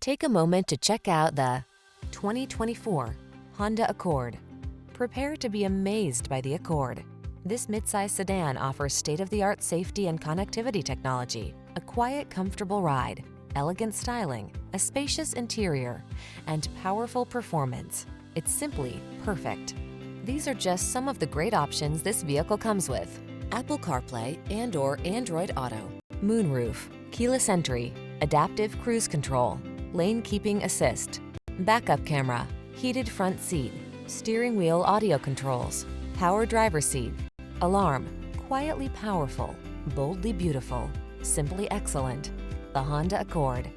Take a moment to check out the 2024 Honda Accord. Prepare to be amazed by the Accord. This midsize sedan offers state-of-the-art safety and connectivity technology, a quiet, comfortable ride, elegant styling, a spacious interior, and powerful performance. It's simply perfect. These are just some of the great options this vehicle comes with: Apple CarPlay and/or Android Auto, moonroof, keyless entry, adaptive cruise control, lane keeping assist, backup camera, heated front seat, steering wheel audio controls, power driver seat, alarm. Quietly powerful, boldly beautiful, simply excellent. The Honda Accord.